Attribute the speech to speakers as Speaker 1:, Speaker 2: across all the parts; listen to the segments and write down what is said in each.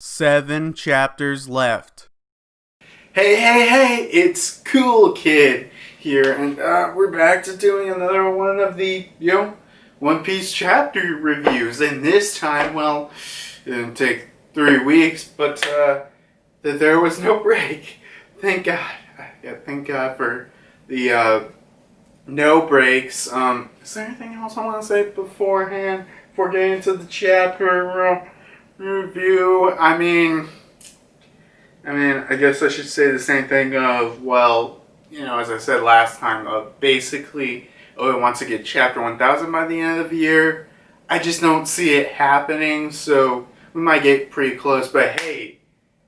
Speaker 1: 7 chapters left.
Speaker 2: Hey, it's Cool Kid here, and we're back to doing another one of the, One Piece chapter reviews. And this time, well, it didn't take 3 weeks, but that there was no break. Thank God. Yeah, thank God for the no breaks. Is there anything else I want to say beforehand before getting into the chapter review? I mean, I guess I should say the same thing of, well, as I said last time, basically, Oda wants to get chapter 1000 by the end of the year. I just don't see it happening, so we might get pretty close, but hey,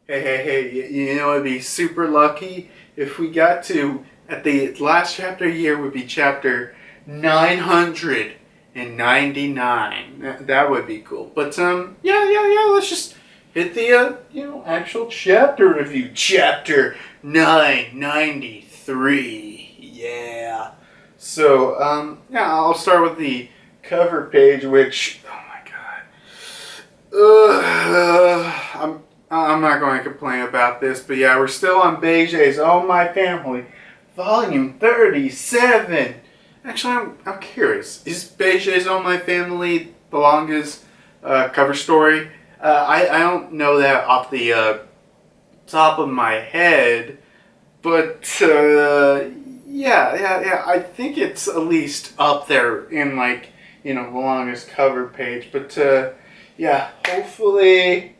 Speaker 2: it'd be super lucky if we got to, at the last chapter year would be chapter 999. That would be cool. But, let's just hit the, actual chapter review. Chapter 993. Yeah. So, I'll start with the cover page, which, oh my god. I'm not going to complain about this, but yeah, we're still on Beige's Oh My Family, Volume 37. Actually, I'm curious. Is Beige's Oh My Family the longest cover story? I don't know that off the top of my head, but yeah. I think it's at least up there in the longest cover page. But hopefully,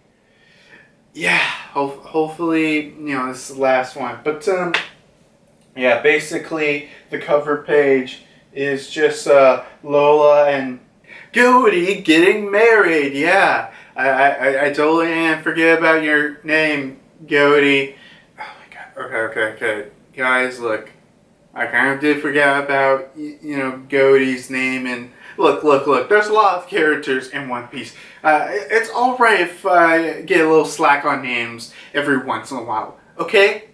Speaker 2: hopefully, this is the last one. But basically the cover page is just Lola and Goody getting married. Yeah. I totally didn't forget about your name, Goody. Oh my god. Okay. Guys, look. I kind of did forget about, Goaty's name. And look. There's a lot of characters in One Piece. It's alright if I get a little slack on names every once in a while. Okay.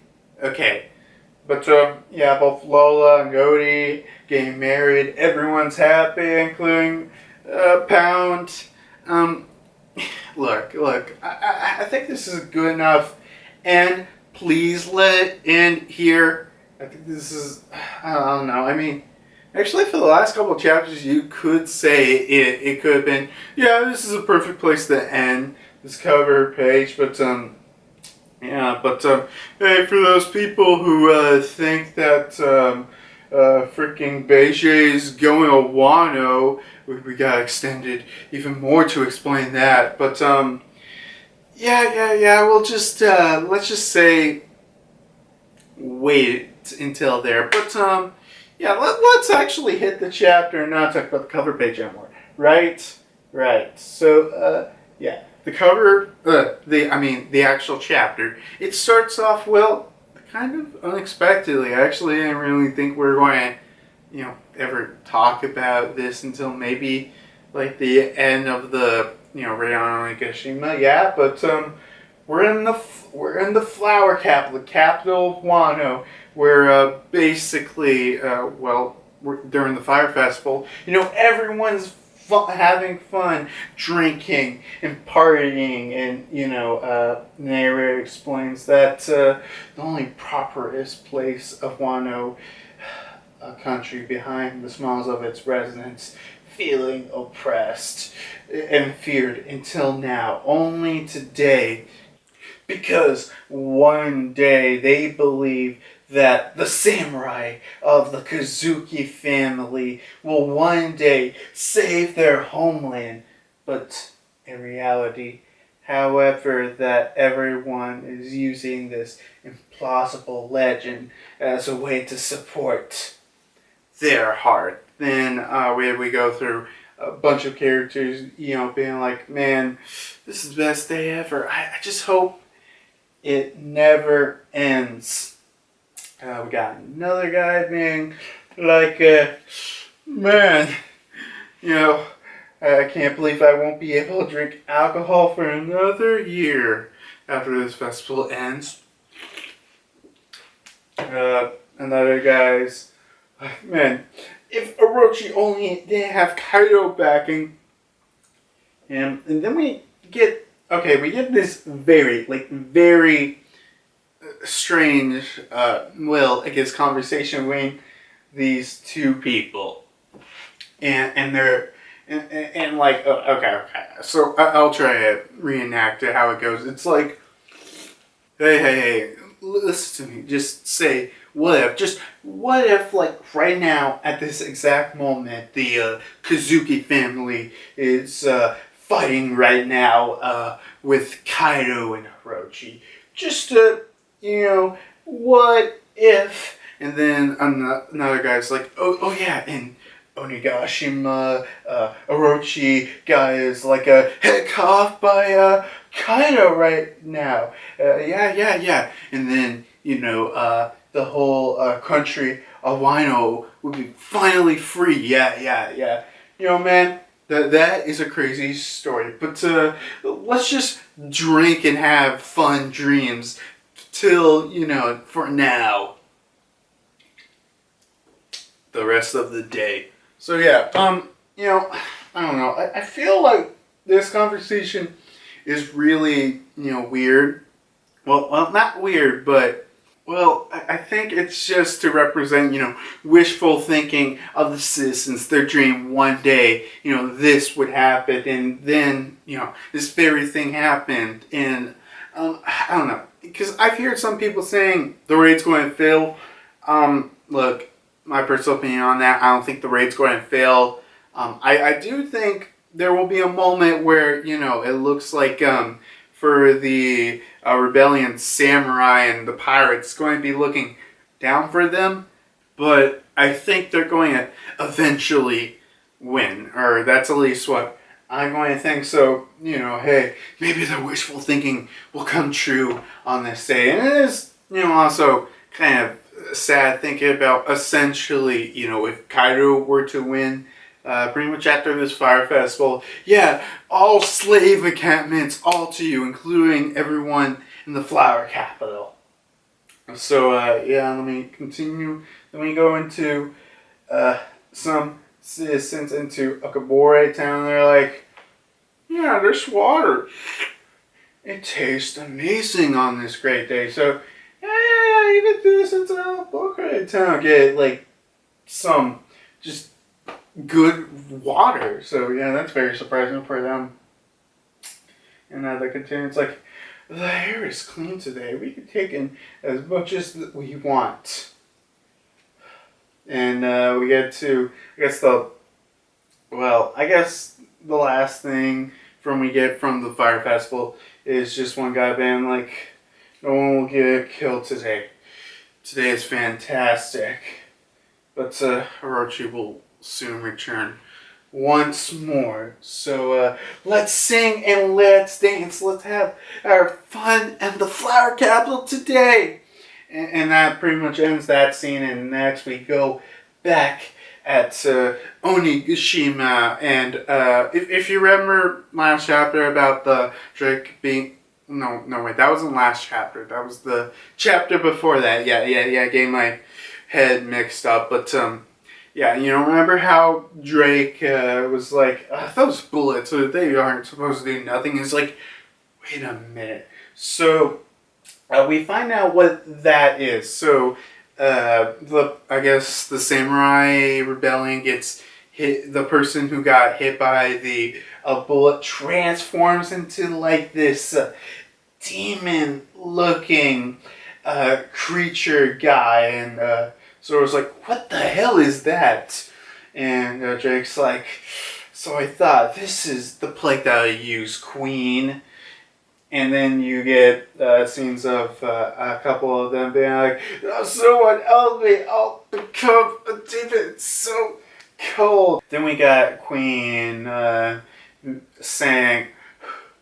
Speaker 2: But, both Lola and Goaty getting married. Everyone's happy, including Pound. Look, I think this is good enough, and please let it end here. I think this is, I don't know, actually for the last couple of chapters you could say it could have been, this is a perfect place to end this cover page, but hey, for those people who think that freaking Beige's going to Wano, we got extended even more to explain that. But we'll just let's just say wait until there. But let's actually hit the chapter and not talk about the cover page anymore. Right. So the cover, the actual chapter. It starts off kind of unexpectedly. I actually didn't really think we were going to, ever talk about this until maybe the end of the, right on Onigashima. Yeah, but we're in the flower capital, the capital of Wano, where basically, during the fire festival, everyone's having fun, drinking and partying, and narrator explains that the only properest place of Wano, a country behind the smiles of its residents, feeling oppressed and feared until now, only today, because one day they believe that the samurai of the Kazuki family will one day save their homeland, but in reality, however, that everyone is using this implausible legend as a way to support their heart. Then we go through a bunch of characters, being like, man, this is the best day ever. I just hope it never ends. We got another guy being like, man, I can't believe I won't be able to drink alcohol for another year after this festival ends. Another guy's, man, if Orochi only didn't have Kaido backing him. And then we get okay, we get this very strange, well, I guess, conversation between these two people, and they're and like, okay. So I'll try to reenact it how it goes. It's like, hey, listen to me. Just say what if. Just what if, like right now, at this exact moment, the Kazuki family is fighting right now with Kaido and Orochi. Just what if? And then another guy's like, oh yeah, and Onigashima, Orochi guy is like a head off by Kaido right now. Yeah. And then, the whole country of Wano will be finally free. Yeah. Man, that is a crazy story. But let's just drink and have fun dreams till, for now. The rest of the day. So yeah, I don't know. I feel like this conversation is really, weird. Well, not weird, but, well, I think it's just to represent, wishful thinking of the citizens. Their dream one day, this would happen, and then, this very thing happened, and I don't know, because I've heard some people saying the raid's going to fail. Look, my personal opinion on that, I don't think the raid's going to fail. I do think there will be a moment where, it looks like for the rebellion samurai and the pirates going to be looking down for them. But I think they're going to eventually win. Or that's at least what I'm going to think. So, hey, maybe the wishful thinking will come true on this day. And it is, also kind of sad thinking about essentially, if Kaido were to win, pretty much after this fire festival, yeah, all slave encampments, all to you, including everyone in the flower capital. So, let me continue. Then we go into some citizens into Akabore town. They're like, yeah, there's water. It tastes amazing on this great day. So, yeah, even this into Akabore town. Get, like, some just good water. So, yeah, that's very surprising for them. And they continue. It's like, the air is clean today. We can take in as much as we want. And we get to, I guess the last thing we get from the fire festival is just one guy being like, no one will get killed today. Today is fantastic. But Orochi will soon return once more. So let's sing and let's dance. Let's have our fun in the flower capital today. And that pretty much ends that scene. And next we go back at Onigashima. And if you remember last chapter about the Drake being... No, wait, that wasn't last chapter. That was the chapter before that. Yeah, getting my head mixed up. But, remember how Drake was like, those bullets, they aren't supposed to do nothing. It's like, wait a minute. So, we find out what that is. So, I guess the samurai rebellion gets hit. The person who got hit by the bullet transforms into like this demon-looking creature guy, and so I was like, what the hell is that? And Drake's like, so I thought, this is the plague that I use, Queen. And then you get scenes of a couple of them being like, someone help me, I'll become a demon, it's so cold. Then we got Queen saying,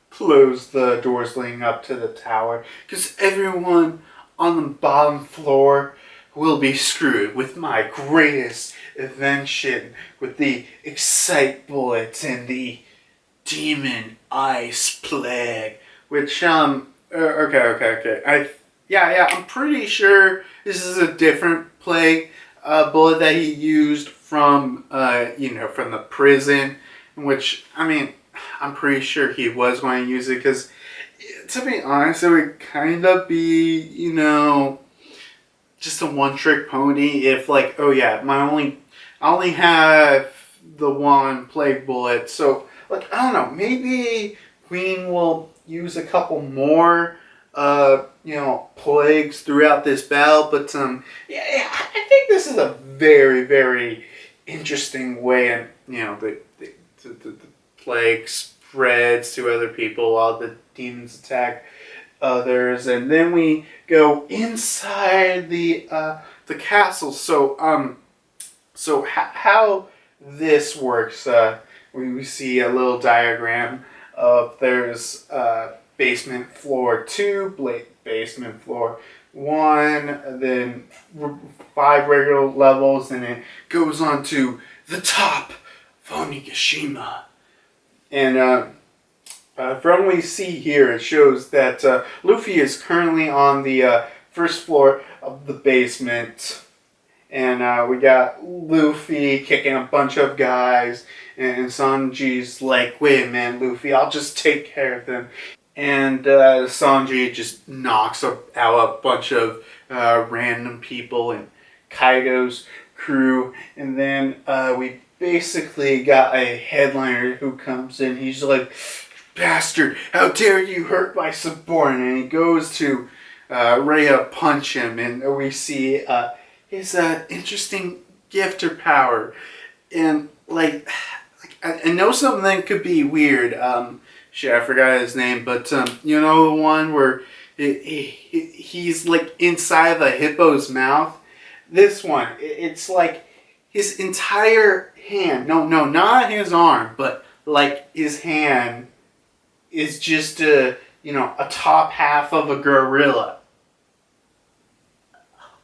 Speaker 2: close the doors leading up to the tower, because everyone on the bottom floor will be screwed with my greatest invention, with the Excite Bullets and the Demon Ice Plague. Which, okay. I'm pretty sure this is a different plague bullet that he used from the prison. Which, I mean, I'm pretty sure he was going to use it because, to be honest, it would kind of be, just a one-trick pony. If like, oh yeah, I only have the one plague bullet, so like I don't know, maybe Queen will use a couple more, plagues throughout this battle. But yeah, I think this is a very, very interesting way, and the plague spreads to other people while the demons attack others, and then we go inside the castle. So how this works? We see a little diagram of there's basement floor 2, basement floor 1, then 5 regular levels, and it goes on to the top of Onigashima. And from what we see here, it shows that Luffy is currently on the first floor of the basement. And we got Luffy kicking a bunch of guys. And Sanji's like, wait a minute, Luffy, I'll just take care of them. And Sanji just knocks out a bunch of random people and Kaido's crew. And then we basically got a headliner who comes in. He's like, bastard, how dare you hurt my subordinate? And he goes to ready to punch him. And we see his interesting gift or power. And I know something could be weird. Shit, I forgot his name, but the one where he's like inside the hippo's mouth. This one, it's like his entire hand. No, not his arm, but like his hand is just a top half of a gorilla.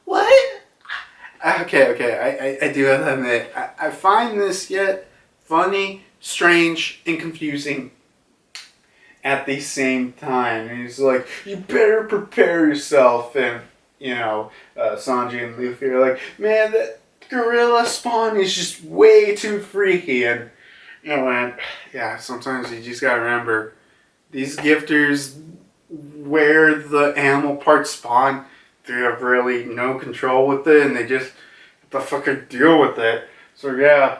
Speaker 2: What? Okay. I do have to admit, I find this yet funny, strange, and confusing at the same time. And he's like, you better prepare yourself. And, Sanji and Luffy are like, man, that gorilla spawn is just way too freaky. And, sometimes you just gotta remember, these gifters, where the animal parts spawn, they have really no control with it, and they just have to fucking deal with it. So yeah,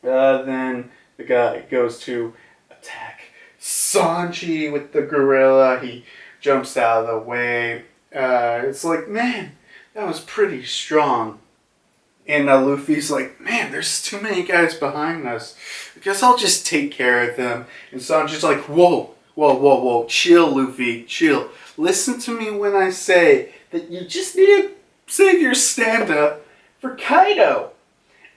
Speaker 2: then the guy goes to attack Sanji with the gorilla. He jumps out of the way. It's like, man, that was pretty strong. And Luffy's like, man, there's too many guys behind us. I guess I'll just take care of them. And Sanji's like, whoa. Chill, Luffy, chill. Listen to me when I say that you just need to save your stand-up for Kaido.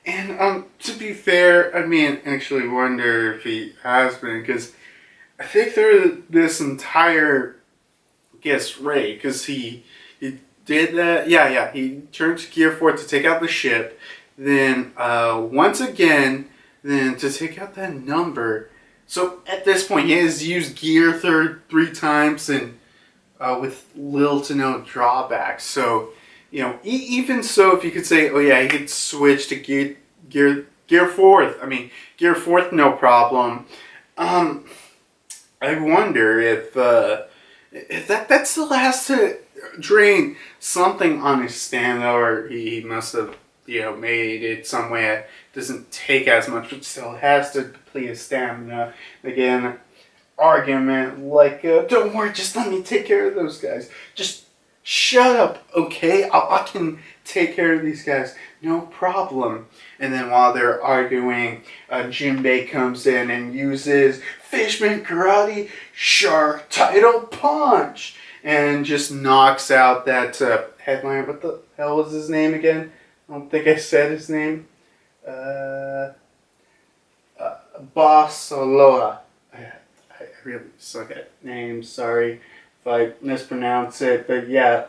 Speaker 2: And to be fair, I actually wonder if he has been, because I think through this entire raid, because he did that. Yeah. He turned to Gear 4 to take out the ship. Then once again, then to take out that number. So at this point, he has used Gear 3 times and with little to no drawbacks. So even so, if you could say, oh yeah, he could switch to Gear 4th. Gear 4th, no problem. I wonder if that still has to drain something on his stamina, or he must have made it some way it doesn't take as much, but still has to deplete his stamina. Again, argument like, don't worry, just let me take care of those guys. Just shut up, okay? I can take care of these guys, no problem. And then while they're arguing, Jinbei comes in and uses Fishman Karate Shark Title Punch and just knocks out that headliner. What the hell was his name again? I don't think I said his name. Boss Aloha. I really suck at names. Sorry if I mispronounce it. But yeah,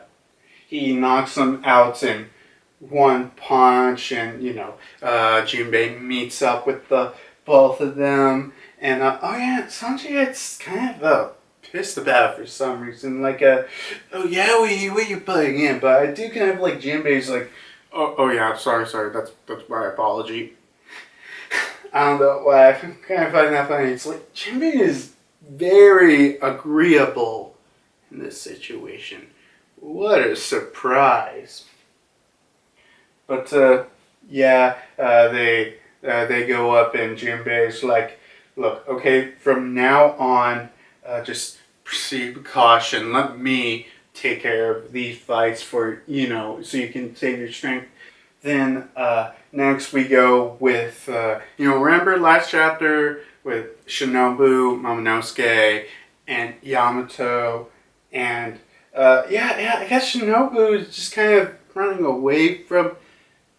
Speaker 2: he knocks him out in one punch. And, Jinbei meets up with the both of them. And, Sanji gets kind of pissed about it for some reason. Like, oh yeah, what you playing in? But I do kind of like Jinbei's like, oh yeah, sorry, that's my apology. I don't know why I kind of find that funny. It's like Jinbei is very agreeable in this situation. What a surprise! But they go up and Jinbei's like, look, okay, from now on, just proceed with caution. Let me take care of these fights for so you can save your strength. Then next we go with remember last chapter with Shinobu, Momonosuke, and Yamato, and I guess Shinobu is just kind of running away from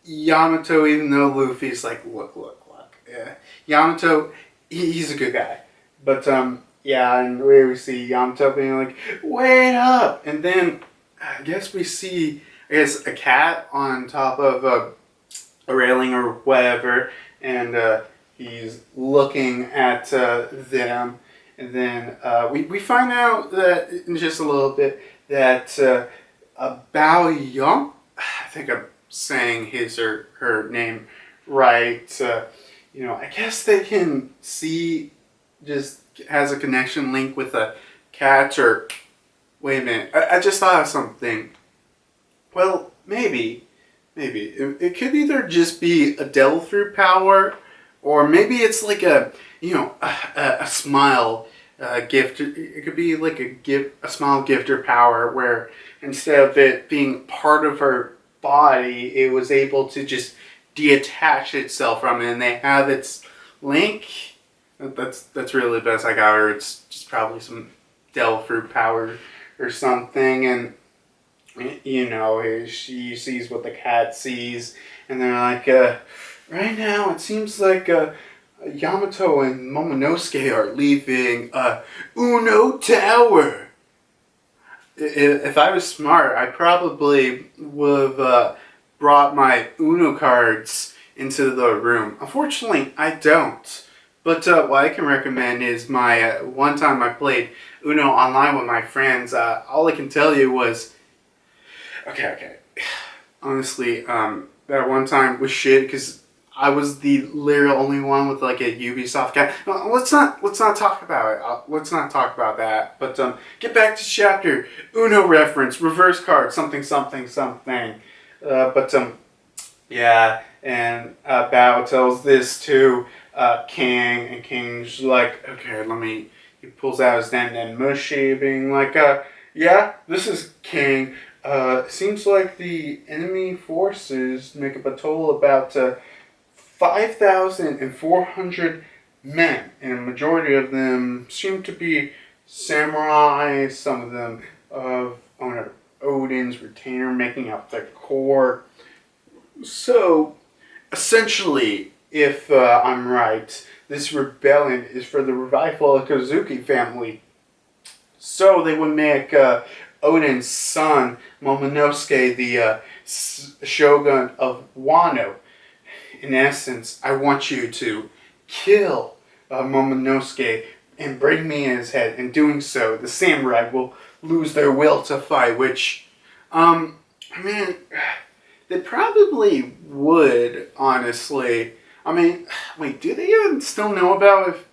Speaker 2: Yamato, even though Luffy's like, look. Yeah. Yamato, he's a good guy. But, and we see Yamato being like, wait up! And then, I guess we see, a cat on top of a railing or whatever, and he's looking at them. And then we find out that, in just a little bit, that Bao Young, I think I'm saying his or her name right, I guess they can see, just has a connection link with a cat, or wait a minute, I just thought of something. Well, maybe it could either just be a devil fruit power, or maybe it's like a smile gift. It could be like a smile gifter power, where instead of it being part of her body, it was able to just detach itself from it, and they have its link. That's really the best I got, or it's just probably some devil fruit power or something, and she sees what the cat sees, and they're like, right now it seems like Yamato and Momonosuke are leaving Uno Tower. If I was smart, I probably would have brought my Uno cards into the room. Unfortunately, I don't. But what I can recommend is my one time I played Uno online with my friends. All I can tell you was, okay. Honestly, that one time was shit because I was the literal only one with like a Ubisoft cat. Let's not talk about it. Let's not talk about that. But get back to chapter. Uno reference, reverse card, something. And Bao tells this to King, and King's like, okay, he pulls out his Dan Mushi, being like, this is King. Seems like the enemy forces make up a total of about 5,400 men, and a majority of them seem to be samurai, some of them of Odin's retainer making up the core. So, essentially, if I'm right, this rebellion is for the revival of Kozuki family. So they would make Odin's son, Momonosuke, the shogun of Wano. In essence, I want you to kill Momonosuke and bring me in his head. In doing so, the samurai will lose their will to fight, which, they probably would, honestly. Wait, do they even still know about if...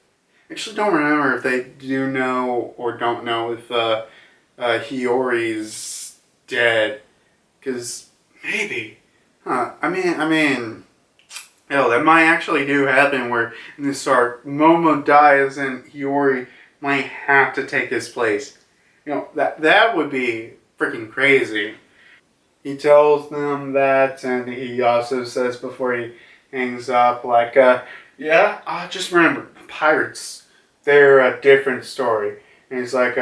Speaker 2: Actually, don't remember if they do know or don't know if Hiyori's dead. Because maybe. Hell, that might actually do happen where in this arc, Momo dies and Hiyori might have to take his place. That would be freaking crazy. He tells them that, and he also says before he hangs up, like, just remember, pirates, they're a different story. And he's like,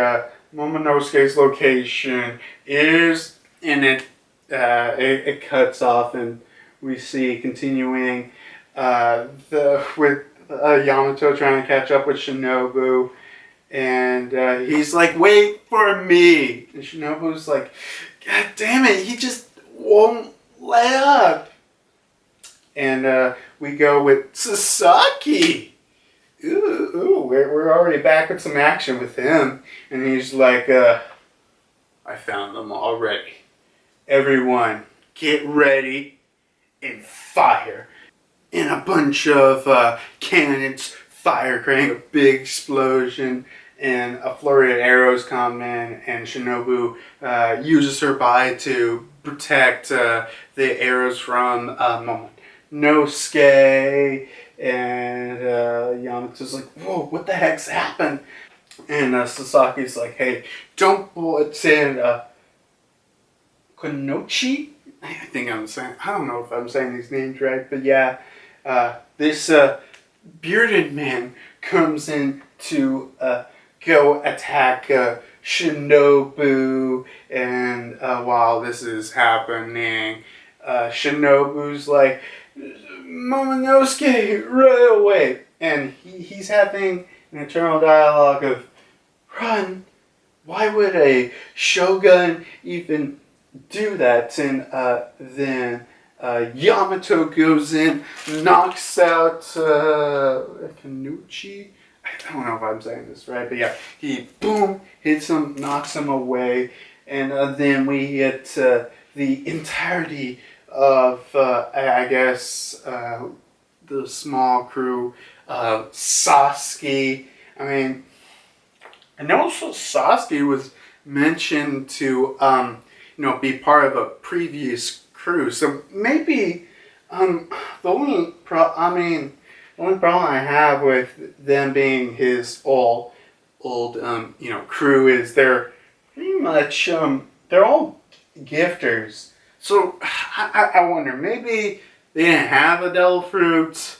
Speaker 2: Momonosuke's location is, and it cuts off, and we see continuing with Yamato trying to catch up with Shinobu, and he's like, wait for me, and Shinobu's like, God damn it, he just won't let up. And we go with Sasaki. We're already back with some action with him. And he's like, I found them already. Everyone, get ready and fire. and a bunch of cannons fire, creating a big explosion, and a flurry of arrows come in, and Shinobu uses her body to protect the arrows from Momonosuke, and Yamato's like, whoa, what the heck's happened? And Sasaki's like, hey, don't send Konochi? I think I'm saying, I don't know if I'm saying these names right, but yeah, this bearded man comes in to go attack Shinobu, and while this is happening, Shinobu's like, Momonosuke, run away! And he's having an internal dialogue of, run? Why would a shogun even do that? And then Yamato goes in, knocks out Kanuchi. I don't know if I'm saying this right, but yeah, he boom hits him, knocks him away, and then we get the entirety of I guess the small crew. Sasaki. I mean, I know Sasaki was mentioned to be part of a previous crew, so maybe the only problem I have with them being his old crew is they're pretty much they're all gifters. So I wonder, maybe they didn't have a devil fruit,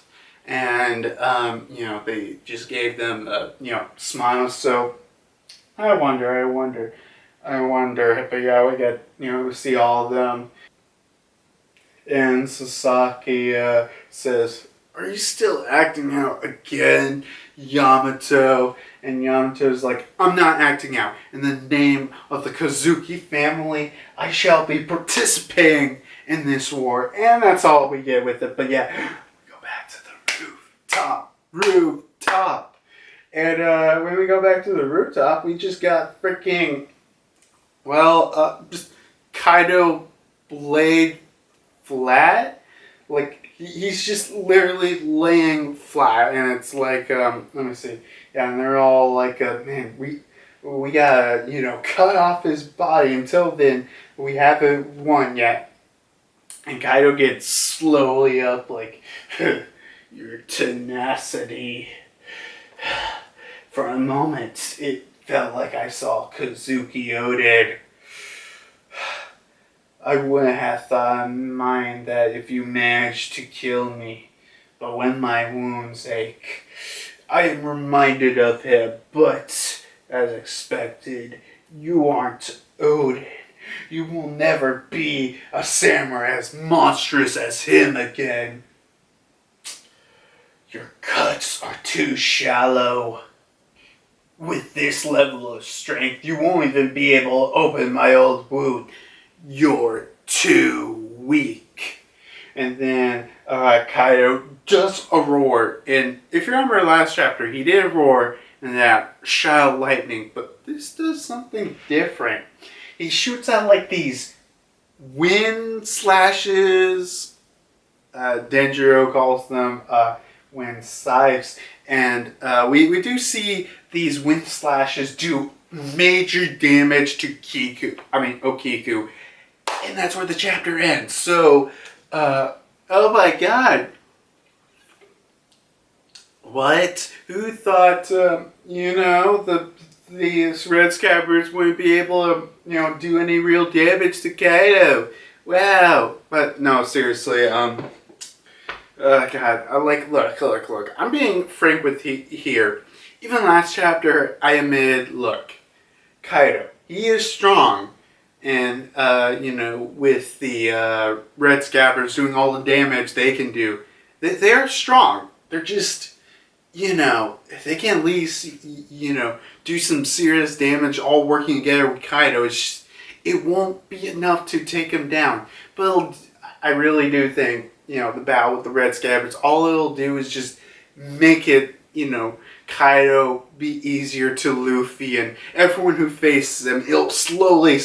Speaker 2: and they just gave them smiles. So I wonder. But yeah, we get we see all of them, and Sasaki says, "Are you still acting out again, Yamato?" And Yamato's like, "I'm not acting out. In the name of the Kazuki family, I shall be participating in this war." And that's all we get with it. But yeah, we go back to the rooftop. And when we go back to the rooftop, we just got freaking, just Kaido blade flat. Like, he's just literally laying flat, and it's like, let me see. Yeah, and they're all like, man, we gotta, cut off his body. Until then, we haven't won yet. And Kaido gets slowly up, like, your tenacity. For a moment, it felt like I saw Kazuki Oden. I wouldn't have thought in mind that if you managed to kill me, but when my wounds ache, I am reminded of him. But, as expected, you aren't Oden. You will never be a samurai as monstrous as him again. Your cuts are too shallow. With this level of strength, you won't even be able to open my old wound. You're too weak. And then Kaido does a roar. And if you remember last chapter, he did a roar and that shot lightning. But this does something different. He shoots out like these wind slashes. Denjiro calls them wind scythes. And we do see these wind slashes do major damage to Okiku. And that's where the chapter ends. So, oh my god. What? Who thought, these red scabbards wouldn't be able to, do any real damage to Kaido? Wow. But no, seriously, God, look. I'm being frank with here. Even last chapter, I admitted, look, Kaido, he is strong. And, with the red scabbards doing all the damage they can do, they're strong. They're just, if they can at least, do some serious damage all working together with Kaido, it won't be enough to take him down. But I really do think, the battle with the red scabbards, all it'll do is just make it, Kaido be easier to Luffy, and everyone who faces him, it'll slowly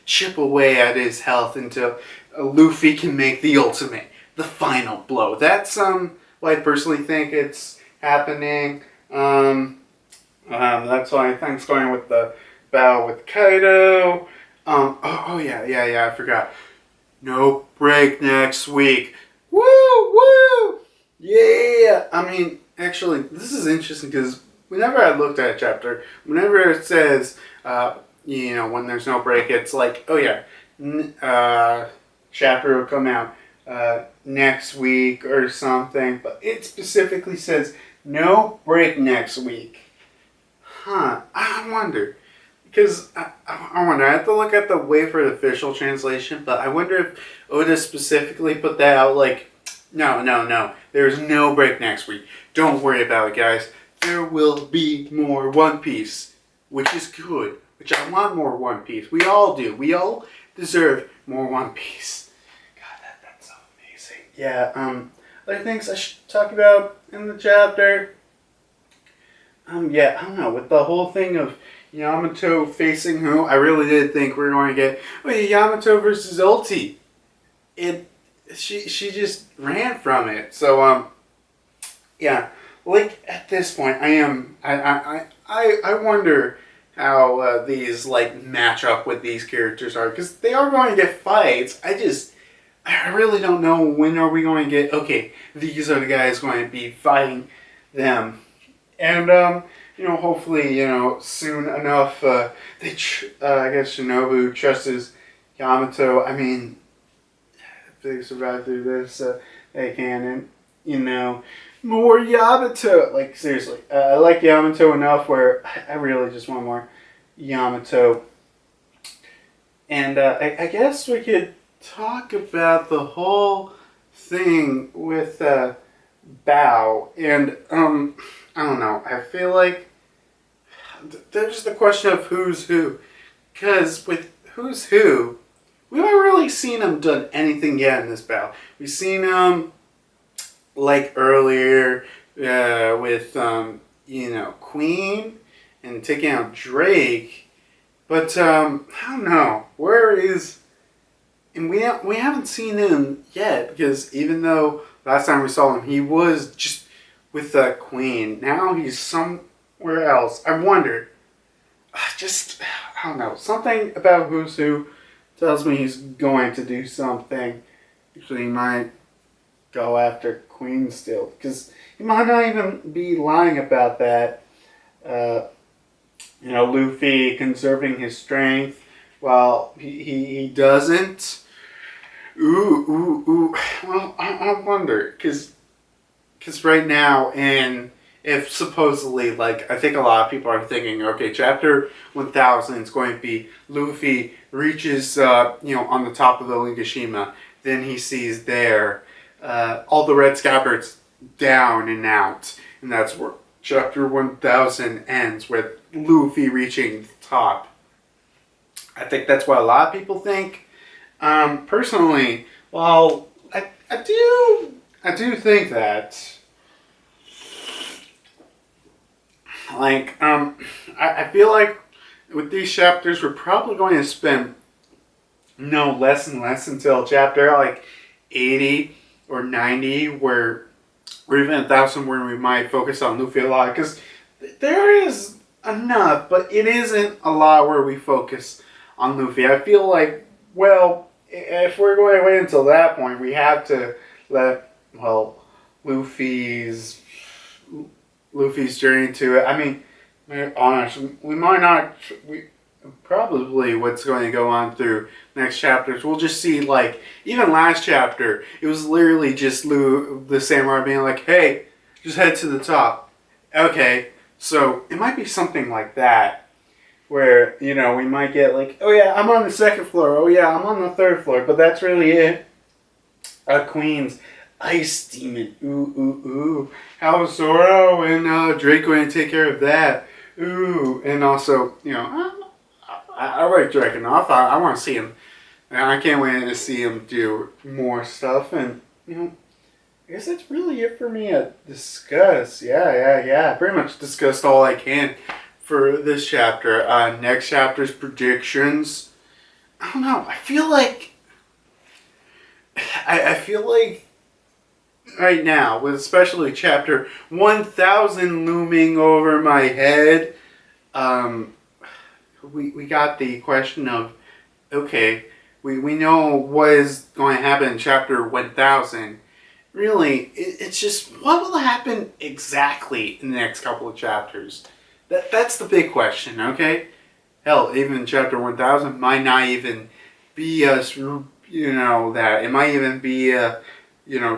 Speaker 2: chip away at his health until Luffy can make the ultimate the final blow. That's what I personally think it's happening. That's why I think it's going with the battle with Kaido. I forgot. No break next week. Woo, woo! Yeah! I mean, actually, this is interesting because whenever I looked at a chapter, whenever it says, when there's no break, it's like, oh yeah, chapter will come out next week or something. But it specifically says, no break next week. Huh. I wonder. Because I wonder, I have to look at the wait for the official translation, but I wonder if Oda specifically put that out like, no, there's no break next week. Don't worry about it, guys. There will be more One Piece, which is good, which I want more One Piece. We all do. We all deserve more One Piece. God, that's so amazing. Yeah, other things I should talk about in the chapter. I don't know, with the whole thing of Yamato facing who, I really did think we were going to get Yamato versus Ulti. She just ran from it. So at this point I wonder how these match up with these characters are, because they are going to get fights. I really don't know when are we going to get, okay, these are the guys going to be fighting them. And, hopefully, soon enough, I guess Shinobu trusts Yamato. I mean, if they survive through this, they can. And, more Yamato. Seriously, I like Yamato enough where I really just want more Yamato. And I guess we could talk about the whole thing with Bao. And, I don't know. I feel like there's the question of who's who. Because with who's who, we haven't really seen him done anything yet in this battle. We've seen him, earlier with, Queen and taking out Drake. But, I don't know. Where is... And we haven't seen him yet, because even though last time we saw him, he was just with the Queen. Now he's somewhere else. I wonder. I don't know. Something about who's who tells me he's going to do something. Actually, he might go after Queen still. Because he might not even be lying about that. Luffy conserving his strength while he doesn't. Ooh. Well, I wonder. Because right now, and if supposedly, I think a lot of people are thinking, okay, chapter 1000 is going to be Luffy reaches, on the top of the Onigashima. Then he sees there all the red scabbards down and out. And that's where chapter 1000 ends, with Luffy reaching the top. I think that's what a lot of people think. Personally, well, I do think that, I feel like with these chapters, we're probably going to spend less and less until chapter 80 or 90, or even 1000, where we might focus on Luffy a lot, because there is enough, but it isn't a lot where we focus on Luffy. I feel like, well, if we're going to wait until that point, we have to let, Luffy's journey to it. I mean, honestly, probably what's going to go on through next chapters, we'll just see, even last chapter, it was literally just the samurai being like, hey, just head to the top. Okay, so it might be something like that, where, we might get oh yeah, I'm on the second floor, oh yeah, I'm on the third floor, but that's really it. Queen's ice demon, ooh. How's Zoro and Drake going to take care of that? Ooh, and also, I like Drake enough. I want to see him. And I can't wait to see him do more stuff. And, I guess that's really it for me to discuss. Yeah. Pretty much discussed all I can for this chapter. Next chapter's predictions. I don't know. I feel like right now, with especially chapter 1000 looming over my head, we got the question of, okay, we know what is going to happen in chapter 1000. Really, it's just, what will happen exactly in the next couple of chapters? That's the big question, okay? Hell, even chapter 1000 might not even be us, that. It might even be,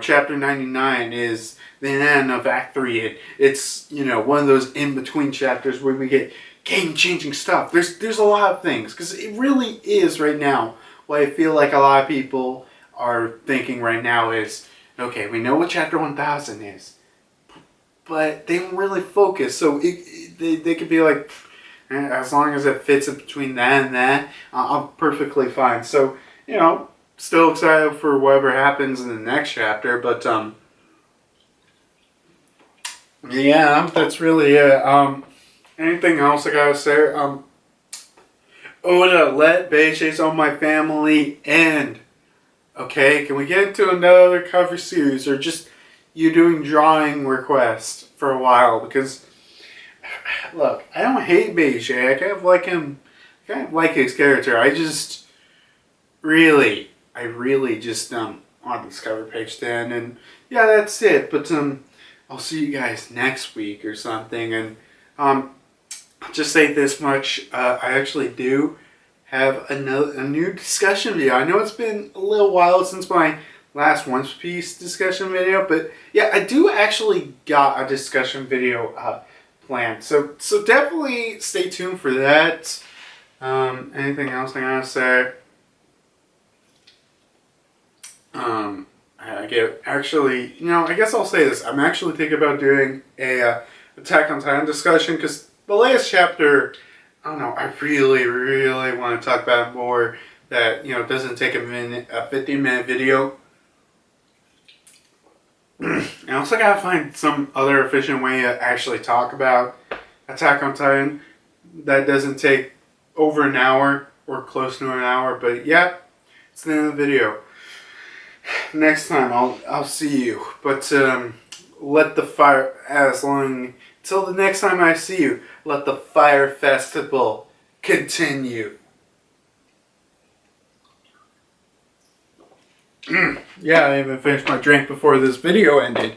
Speaker 2: chapter 99 is the end of Act 3. It's, one of those in-between chapters where we get game-changing stuff. There's a lot of things, because it really is right now what I feel like a lot of people are thinking right now is, okay, we know what chapter 1000 is, but they don't really focus. So they could be like, as long as it fits in between that and that, I'm perfectly fine. So, still excited for whatever happens in the next chapter, but, yeah, that's really it. Anything else I gotta say? Oda, let Beijing's on my family end. Okay, can we get into another cover series, or just you doing drawing requests for a while? Because, look, I don't hate Beijing. I kind of like him. I kind of like his character. I really just want this cover page to end. And yeah, that's it. But I'll see you guys next week or something. And I'll just say this much: I actually do have a new discussion video. I know it's been a little while since my last One Piece discussion video, but yeah, I do actually got a discussion video planned. So definitely stay tuned for that. Anything else I gotta say? I guess I'll say this. I'm actually thinking about doing a Attack on Titan discussion, because the latest chapter, I don't know, I really, really want to talk about more that, doesn't take a 15-minute video. I also gotta find some other efficient way to actually talk about Attack on Titan that doesn't take over an hour or close to an hour. But yeah, it's the end of the video. Next time I'll see you. But let the fire, till the next time I see you, let the fire festival continue. Yeah, I even finished my drink before this video ended.